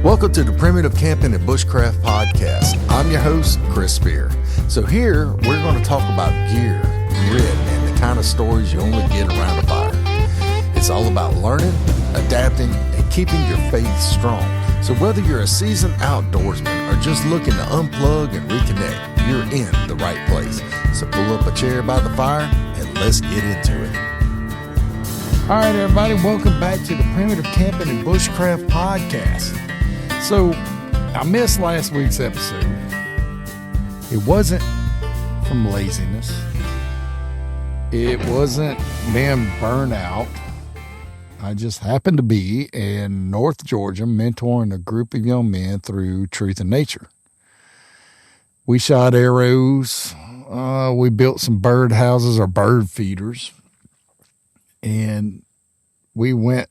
Welcome to the Primitive Camping and Bushcraft podcast. I'm your host, Chris Spear. So here, we're going to talk about gear, grit, and the kind of stories you only get around a fire. It's all about learning, adapting, and keeping your faith strong. So whether you're a seasoned outdoorsman or just looking to unplug and reconnect, you're in the right place. So pull up a chair by the fire and let's get into it. All right, everybody, welcome back to the Primitive Camping and Bushcraft podcast. So, I missed last week's episode. It wasn't from laziness. It wasn't being burnt out. I just happened to be in North Georgia mentoring a group of young men through Truth in Nature. We shot arrows. We built some birdhouses or bird feeders. And we went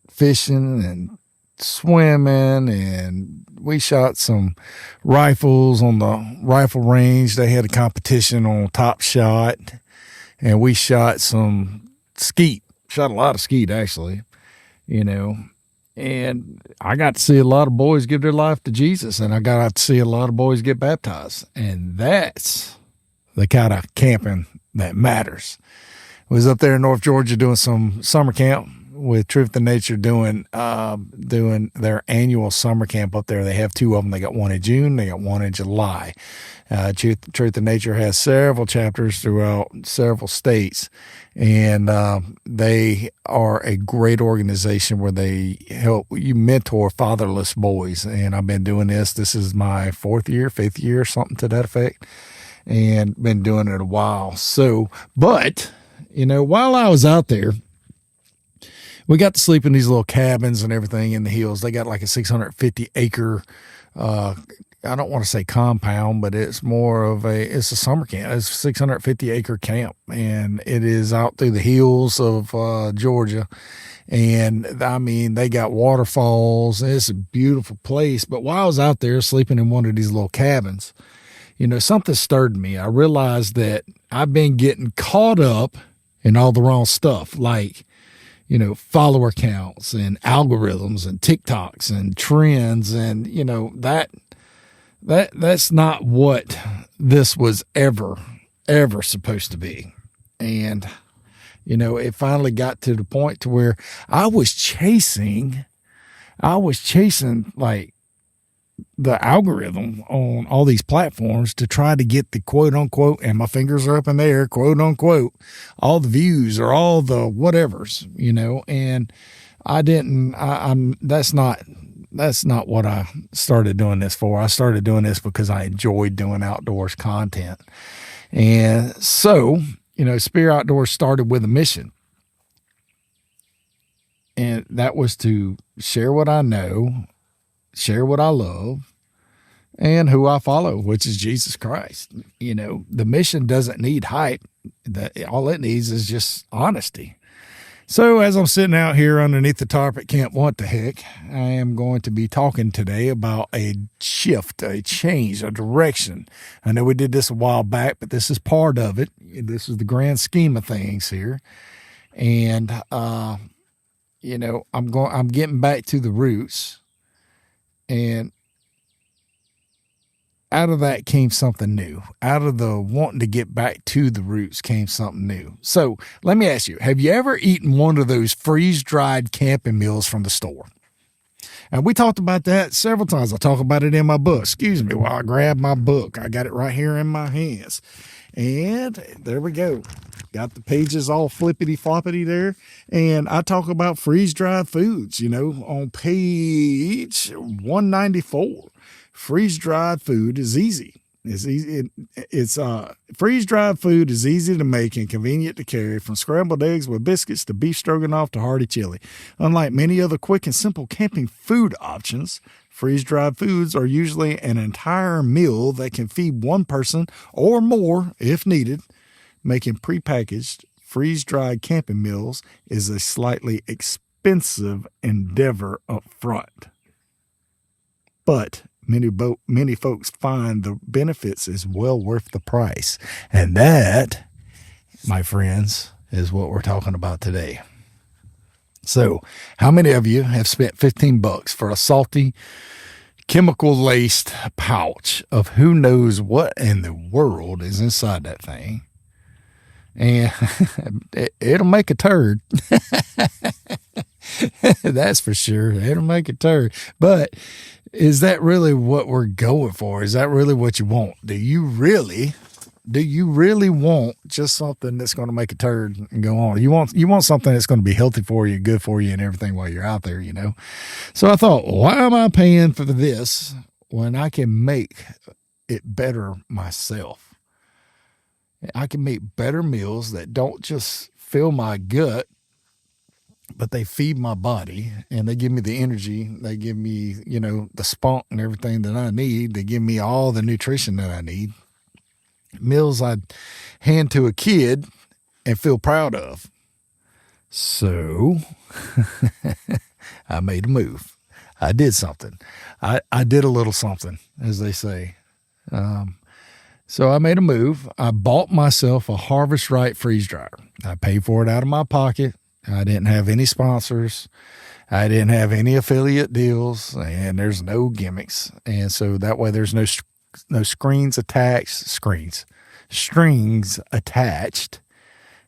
fishing and swimming, and we shot some rifles on the rifle range. They had a competition on Top Shot, and we shot some skeet. Shot a lot of skeet, actually, and I got to see a lot of boys give their life to Jesus, and I got to see a lot of boys get baptized, and that's the kind of camping that matters. I was up there in North Georgia doing some summer camp with Truth in Nature, doing their annual summer camp up there. They have two of them. They got one in June. They got one in July. Truth in Nature has several chapters throughout several states, and they are a great organization where they help you mentor fatherless boys. And I've been doing this. This is my fifth year, something to that effect, and been doing it a while. So, but while I was out there, we got to sleep in these little cabins and everything in the hills. They got like a 650 acre, I don't want to say compound, but it's it's a summer camp. It's a 650 acre camp, and it is out through the hills of Georgia. And I mean, they got waterfalls. It's a beautiful place. But while I was out there sleeping in one of these little cabins, something stirred me. I realized that I've been getting caught up in all the wrong stuff, like follower counts and algorithms and TikToks and trends. And, that's not what this was ever supposed to be. And, it finally got to the point to where I was chasing like the algorithm on all these platforms to try to get the quote unquote, and my fingers are up in the air, quote unquote, all the views or all the whatevers, and that's not what I started doing this for. I started doing this because I enjoyed doing outdoors content. And so, Spear Outdoors started with a mission. And that was to share what I know, share what I love, and who I follow, which is Jesus Christ. The mission doesn't need hype. All it needs is just honesty. So as I'm sitting out here underneath the tarp at Camp What the Heck, I am going to be talking today about a shift, a change, a direction. I know we did this a while back, but this is part of it. This is the grand scheme of things here. And, I'm getting back to the roots. And out of that came something new. Out of the wanting to get back to the roots came something new. So let me ask you, have you ever eaten one of those freeze-dried camping meals from the store? And we talked about that several times. I talk about it in my book. Excuse me while I grab my book. I got it right here in my hands. And there we go. Got the pages all flippity-floppity there. And I talk about freeze-dried foods, on page 194. Freeze-dried food is easy. Freeze-dried food is easy to make and convenient to carry, from scrambled eggs with biscuits to beef stroganoff to hearty chili. Unlike many other quick and simple camping food options, freeze-dried foods are usually an entire meal that can feed one person or more if needed. Making prepackaged freeze-dried camping meals is a slightly expensive endeavor up front. But many folks find the benefits is well worth the price. And that, my friends, is what we're talking about today. So how many of you have spent $15 for a salty, chemical-laced pouch of who knows what in the world is inside that thing? And it'll make a turd. That's for sure. It'll make a turd. But is that really what we're going for? Is that really what you want? Do you really want just something that's going to make a turd and go on? You want something that's going to be healthy for you, good for you, and everything while you're out there, So I thought, why am I paying for this when I can make it better myself? I can make better meals that don't just fill my gut, but they feed my body, and they give me the energy. They give me, the spunk and everything that I need. They give me all the nutrition that I need. Meals I'd hand to a kid and feel proud of. So I made a move. I did something. I did a little something, as they say. So I made a move. I bought myself a Harvest Right freeze dryer. I paid for it out of my pocket. I didn't have any sponsors. I didn't have any affiliate deals, and there's no gimmicks. And so that way there's no strings attached,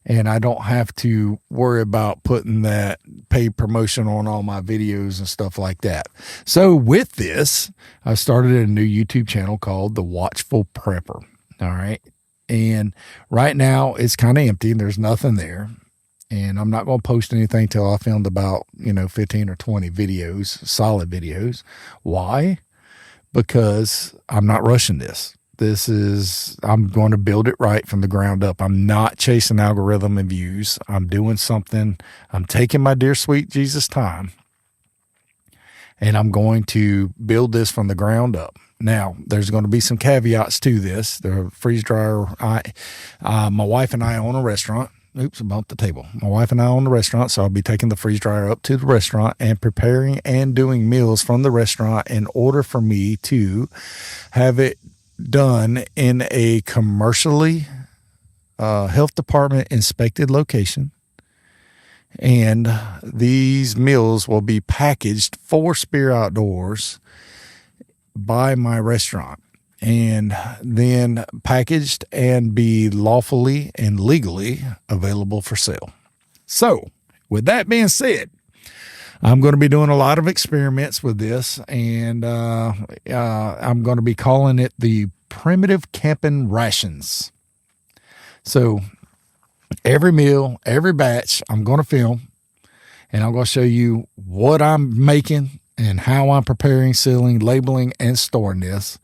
and I don't have to worry about putting that paid promotion on all my videos and stuff like that. So with this, I started a new YouTube channel called The Watchful Prepper. All right. And right now it's kind of empty. There's nothing there. And I'm not going to post anything till I filmed about, 15 or 20 videos, solid videos. Why? Because I'm not rushing this. I'm going to build it right from the ground up. I'm not chasing algorithm and views. I'm doing something. I'm taking my dear sweet Jesus time, and I'm going to build this from the ground up. Now, there's going to be some caveats to this. The freeze dryer, my wife and I own a restaurant. Oops, I bumped the table. My wife and I own the restaurant, so I'll be taking the freeze dryer up to the restaurant and preparing and doing meals from the restaurant in order for me to have it done in a commercially health department inspected location. And these meals will be packaged for Spear Outdoors by my restaurant, and then packaged and be lawfully and legally available for sale. So with that being said, I'm going to be doing a lot of experiments with this, and I'm going to be calling it the primitive camping rations. So every meal, every batch, I'm going to film, and I'm going to show you what I'm making and how I'm preparing, sealing, labeling, and storing this.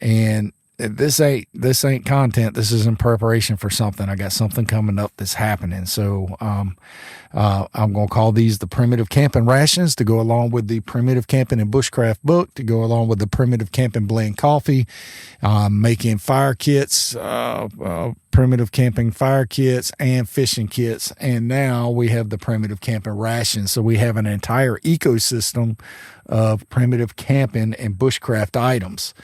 And this ain't content. This is in preparation for something. I got something coming up that's happening. So I'm going to call these the primitive camping rations to go along with the primitive camping and bushcraft book, to go along with the primitive camping blend coffee, making fire kits, primitive camping fire kits and fishing kits. And now we have the primitive camping rations. So we have an entire ecosystem of primitive camping and bushcraft items.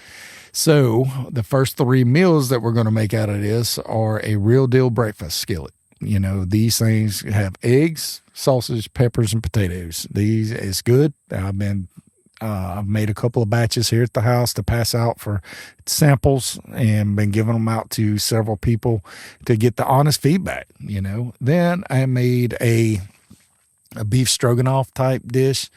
So the first 3 meals that we're going to make out of this are a real deal breakfast skillet. These things have eggs, sausage, peppers, and potatoes. It's good. I've made a couple of batches here at the house to pass out for samples, and been giving them out to several people to get the honest feedback. Then I made a beef stroganoff type dish.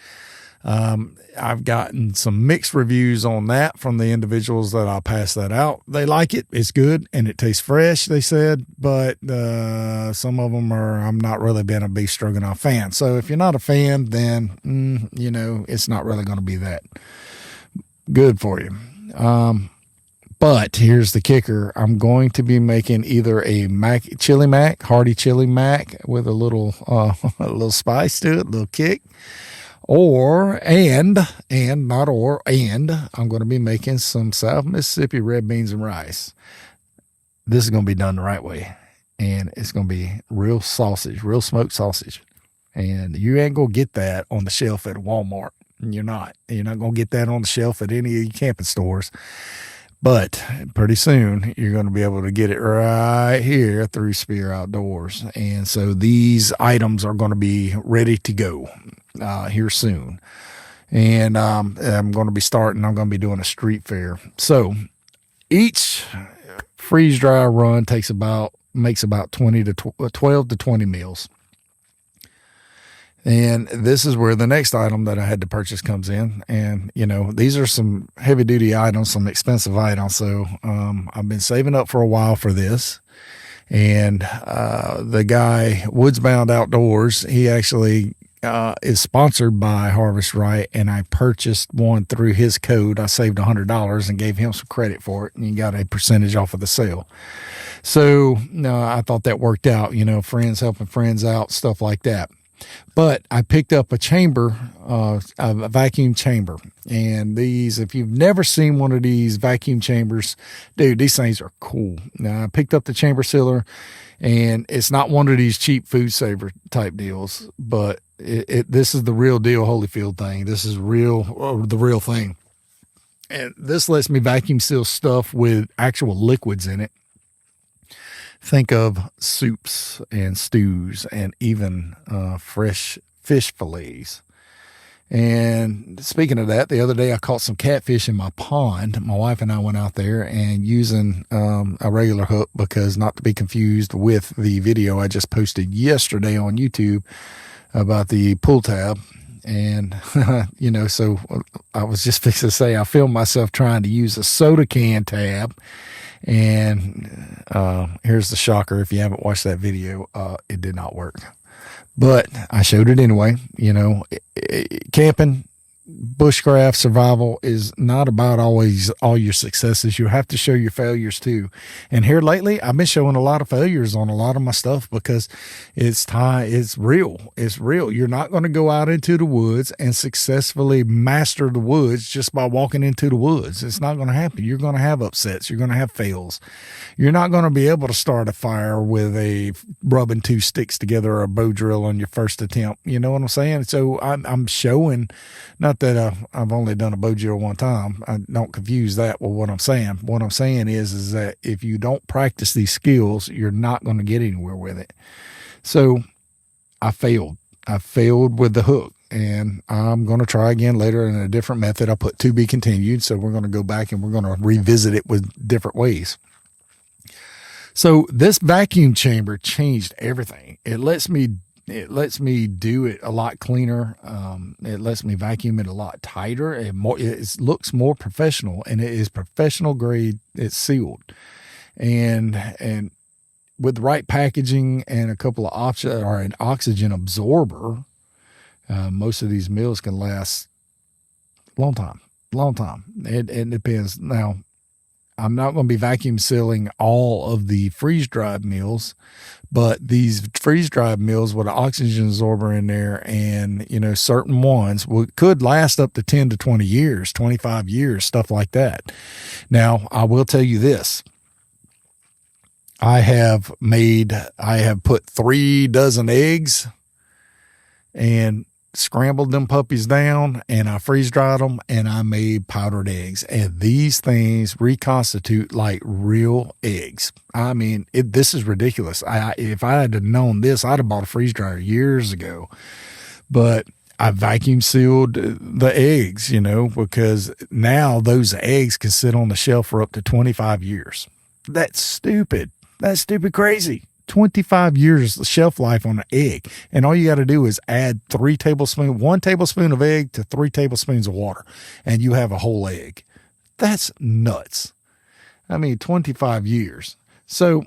I've gotten some mixed reviews on that from the individuals that I'll pass that out. They like it. It's good, and it tastes fresh, they said, but some of them I'm not really been a beef stroganoff fan. So if you're not a fan, then, it's not really going to be that good for you. But here's the kicker. I'm going to be making either a hearty chili mac with a little spice to it, a little kick, and I'm going to be making some South Mississippi red beans and rice. This is going to be done the right way, and it's going to be real sausage, real smoked sausage. And you ain't going to get that on the shelf at Walmart. You're not going to get that on the shelf at any of your camping stores. But pretty soon you're going to be able to get it right here through Spear Outdoors. And so these items are going to be ready to go here soon. And I'm going to be starting, I'm going to be doing a street fair. So each freeze dry run makes about 12 to 20 meals. And this is where the next item that I had to purchase comes in. And, these are some heavy duty items, some expensive items. So, I've been saving up for a while for this. And, the guy, Woodsbound Outdoors, he actually, is sponsored by Harvest Right. And I purchased one through his code. I saved $100 and gave him some credit for it. And he got a percentage off of the sale. So, I thought that worked out, friends helping friends out, stuff like that. But I picked up a chamber, a vacuum chamber. And these, if you've never seen one of these vacuum chambers, dude, these things are cool. Now, I picked up the chamber sealer, and it's not one of these cheap food saver type deals, but this is the real deal Holyfield thing. This is the real thing. And this lets me vacuum seal stuff with actual liquids in it. Think of soups and stews and even fresh fish fillets. And speaking of that, the other day I caught some catfish in my pond. My wife and I went out there and using a regular hook, because not to be confused with the video I just posted yesterday on YouTube about the pull tab. And, so I was just fixing to say, I filmed myself trying to use a soda can tab. And here's the shocker. If you haven't watched that video, it did not work. But I showed it anyway. Camping, bushcraft, survival is not about always all your successes. You have to show your failures too. And here lately, I've been showing a lot of failures on a lot of my stuff, because it's real. It's real. You're not going to go out into the woods and successfully master the woods just by walking into the woods. It's not going to happen. You're going to have upsets. You're going to have fails. You're not going to be able to start a fire with rubbing two sticks together or a bow drill on your first attempt. You know what I'm saying? So I'm showing, not that I've only done a bow drill one time. I don't confuse that with what I'm saying. What I'm saying is that if you don't practice these skills, you're not going to get anywhere with it. So I failed. I failed with the hook, and I'm going to try again later in a different method. I put to be continued. So we're going to go back and we're going to revisit it with different ways. So this vacuum chamber changed everything. It lets me do it a lot cleaner. It lets me vacuum it a lot tighter. It looks more professional, and it is professional grade. It's sealed, and with the right packaging and a couple of options, or an oxygen absorber, most of these meals can last a long time. It depends. Now, I'm not going to be vacuum sealing all of the freeze-dried meals, but these freeze-dried meals with an oxygen absorber in there, and, certain ones could last up to 10 to 20 years, 25 years, stuff like that. Now, I will tell you this. I have put 3 dozen eggs and scrambled them puppies down, and I freeze dried them, and I made powdered eggs. And these things reconstitute like real eggs. I mean, this is ridiculous. If I had known this, I'd have bought a freeze dryer years ago. But I vacuum sealed the eggs, because now those eggs can sit on the shelf for up to 25 years. That's stupid. That's stupid crazy. 25 years shelf life on an egg. And all you got to do is add 1 tablespoon of egg to 3 tablespoons of water, and you have a whole egg. That's nuts. 25 years. So,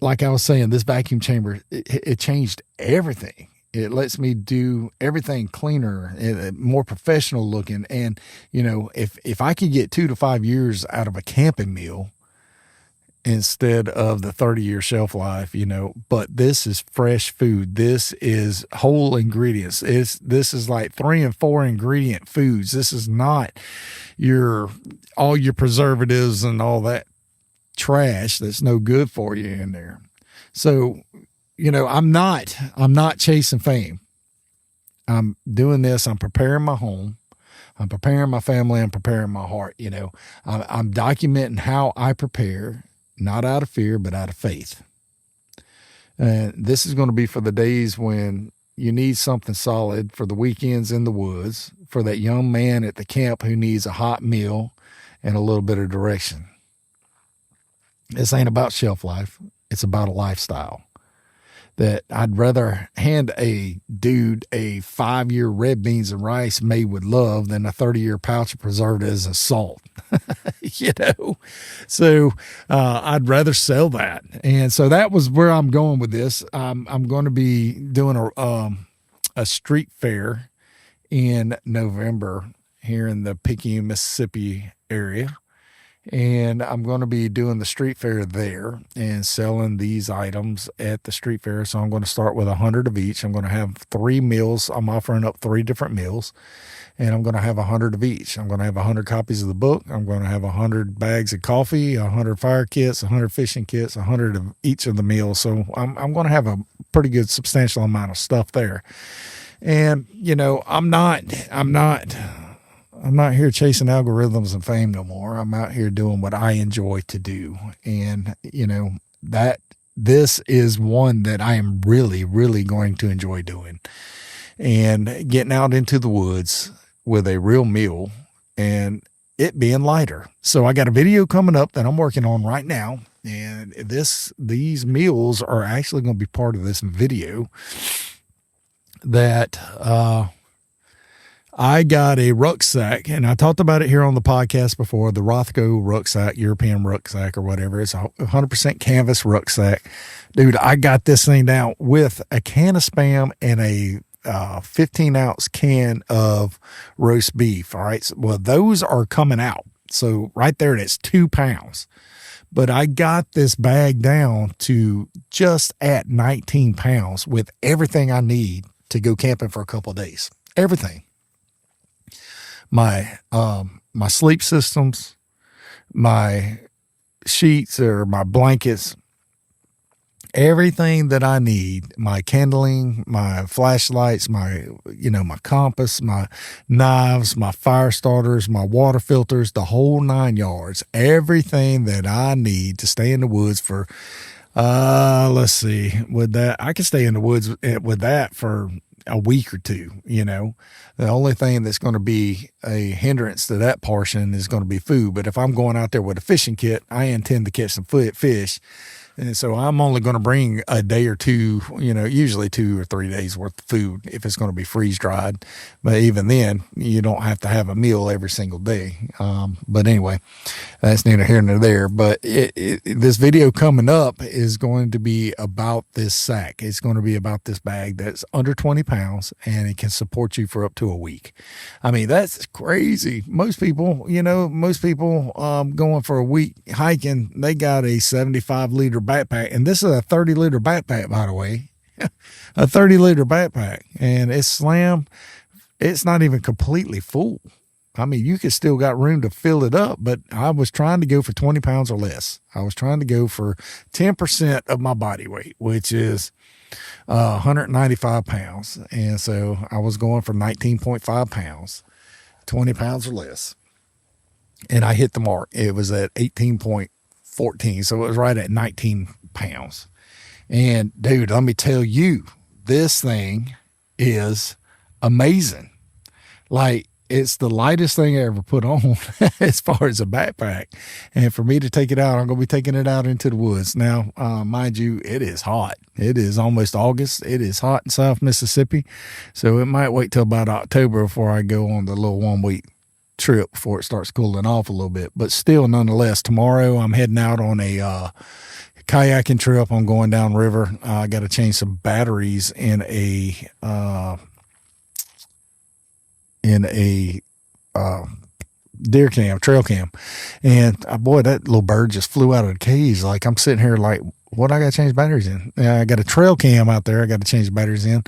like I was saying, this vacuum chamber, it changed everything. It lets me do everything cleaner, more professional looking. And, if I can get 2 to 5 years out of a camping meal, instead of the 30-year shelf life, but this is fresh food. This is whole ingredients. This is like 3 and 4 ingredient foods. This is not all your preservatives and all that trash that's no good for you in there. So, I'm not chasing fame. I'm doing this. I'm preparing my home. I'm preparing my family. I'm preparing my heart. I'm documenting how I prepare, not out of fear, but out of faith. And this is going to be for the days when you need something solid, for the weekends in the woods, for that young man at the camp who needs a hot meal and a little bit of direction. This ain't about shelf life. It's about a lifestyle. That I'd rather hand a dude a 5-year red beans and rice made with love than a 30-year pouch of preservatives and salt. So I'd rather sell that. And so that was where I'm going with this. I'm going to be doing a street fair in November here in the Picayune, Mississippi area. And I'm going to be doing the street fair there and selling these items at the street fair. So I'm going to start with 100 of each. I'm going to have 3 meals. I'm offering up 3 different meals, and I'm going to have 100 of each. I'm going to have 100 copies of the book. I'm going to have 100 bags of coffee, 100 fire kits, 100 fishing kits, 100 of each of the meals. So I'm going to have a pretty good substantial amount of stuff there. And, I'm not here chasing algorithms and fame no more. I'm out here doing what I enjoy to do. And, that this is one that I am really, really going to enjoy doing, and getting out into the woods with a real meal and it being lighter. So I got a video coming up that I'm working on right now. And these meals are actually going to be part of this video that, I got a rucksack, and I talked about it here on the podcast before, the Rothko rucksack, European rucksack or whatever. It's a 100% canvas rucksack. Dude, I got this thing down with a can of Spam and a 15-ounce can of roast beef, all right? Well, those are coming out. So right there, that's 2 pounds. But I got this bag down to just at 19 pounds with everything I need to go camping for a couple of days. Everything. My sleep systems, my sheets or my blankets, everything that I need, my kindling, my flashlights, my compass, my knives, my fire starters, my water filters, the whole 9 yards, everything that I need to stay in the woods for, let's see, with that, I can stay in the woods with that for a week or two. The only thing that's going to be a hindrance to that portion is going to be food. But if I'm going out there with a fishing kit, I intend to catch some fish. And so I'm only going to bring a day or two, usually 2 or 3 days worth of food if it's going to be freeze dried. But even then, you don't have to have a meal every single day. But anyway, that's neither here nor there. But this video coming up is going to be about this sack. It's going to be about this bag that's under 20 pounds, and it can support you for up to a week. I mean, that's crazy. Most people going for a week hiking, they got a 75-liter backpack, and this is a 30-liter backpack, by the way. A 30-liter backpack, and it's slammed. It's not even completely full. I mean, you could still got room to fill it up, but I was trying to go for 20 pounds or less. I was trying to go for 10% of my body weight, which is 195 pounds. And so I was going for 19.5 pounds, 20 pounds or less. And I hit the mark. It was at 18.14. So it was right at 19 pounds. And dude, let me tell you, this thing is amazing. Like, it's the lightest thing I ever put on as far as a backpack. And for me to take it out, I'm going to be taking it out into the woods. Now, mind you, it is hot. It is almost August. It is hot in South Mississippi. So it might wait till about October before I go on the little 1-week trip before it starts cooling off a little bit. But still, nonetheless, tomorrow I'm heading out on a kayaking trip. I'm going down river. I got to change some batteries in a deer cam, trail cam. And boy, that little bird just flew out of the cage. Like, I'm sitting here like, what I got to change batteries in? I got a trail cam out there I got to change the batteries in.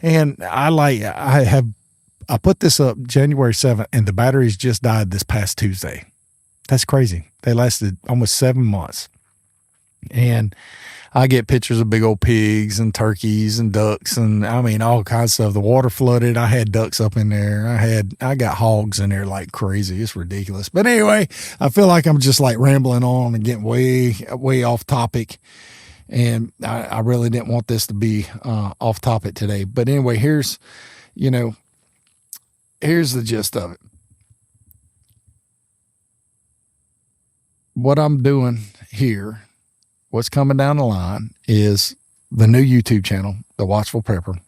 And I put this up January 7th, and the batteries just died this past Tuesday. That's crazy. They lasted almost 7 months. And I get pictures of big old pigs and turkeys and ducks and I mean all kinds of stuff. The water flooded. I had ducks up in there. I got hogs in there like crazy. It's ridiculous. But anyway, I feel like I'm just like rambling on and getting way off topic. And I really didn't want this to be off topic today. But anyway, here's the gist of it. What I'm doing here, what's coming down the line is the new YouTube channel, The Watchful Prepper.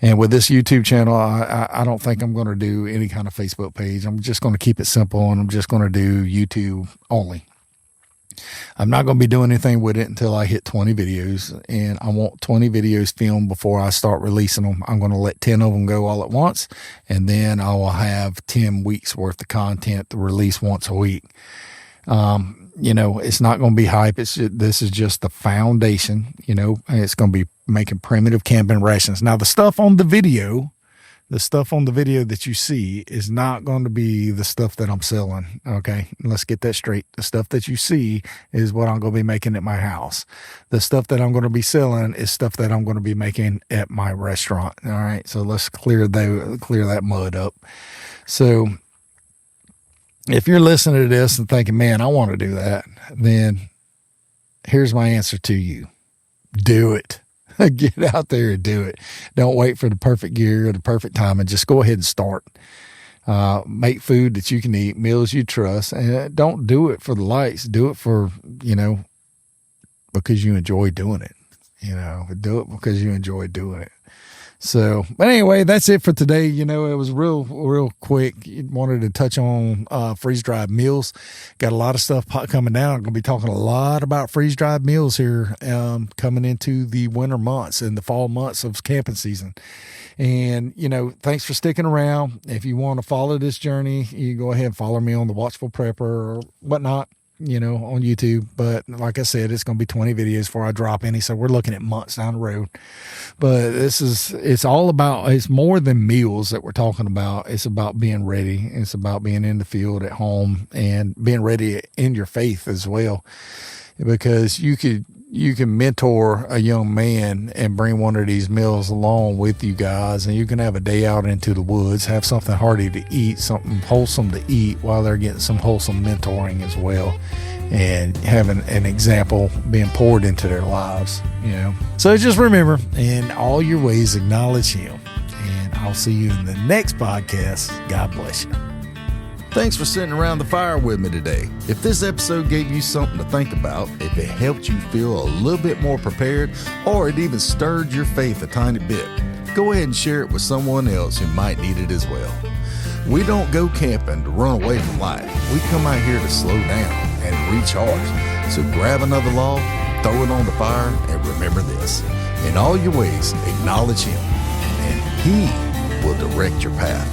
And with this YouTube channel, I don't think I'm going to do any kind of Facebook page. I'm just going to keep it simple and I'm just going to do YouTube only. I'm not going to be doing anything with it until I hit 20 videos, and I want 20 videos filmed before I start releasing them. I'm going to let 10 of them go all at once, and then I will have 10 weeks worth of content to release once a week. It's not going to be hype. This is just the foundation, and it's going to be making primitive camping rations. Now, the stuff on the video that you see is not going to be the stuff that I'm selling. Okay. Let's get that straight. The stuff that you see is what I'm going to be making at my house. The stuff that I'm going to be selling is stuff that I'm going to be making at my restaurant. All right. So let's clear that mud up. So if you're listening to this and thinking, man, I want to do that, then here's my answer to you. Do it. Get out there and do it. Don't wait for the perfect gear or the perfect time, and just go ahead and start. Make food that you can eat, meals you trust, and don't do it for the likes. Do it for, because you enjoy doing it. Do it because you enjoy doing it. So, but anyway, that's it for today. It was real quick. Wanted to touch on freeze-dried meals. Got a lot of stuff coming down. I'm going to be talking a lot about freeze-dried meals here coming into the winter months and the fall months of camping season. And, thanks for sticking around. If you want to follow this journey, you go ahead and follow me on the Watchful Prepper or whatnot. On YouTube. But like I said, it's going to be 20 videos before I drop any. So we're looking at months down the road. But it's more than meals that we're talking about. It's about being ready. It's about being in the field at home and being ready in your faith as well. Because you can mentor a young man and bring one of these meals along with you guys, and you can have a day out into the woods, have something hearty to eat, something wholesome to eat while they're getting some wholesome mentoring as well, and having an example being poured into their lives, So just remember, in all your ways, acknowledge Him, and I'll see you in the next podcast. God bless you. Thanks for sitting around the fire with me today. If this episode gave you something to think about, if it helped you feel a little bit more prepared, or it even stirred your faith a tiny bit, go ahead and share it with someone else who might need it as well. We don't go camping to run away from life. We come out here to slow down and recharge. So grab another log, throw it on the fire, and remember this. In all your ways, acknowledge Him, and He will direct your path.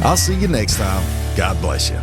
I'll see you next time. God bless you.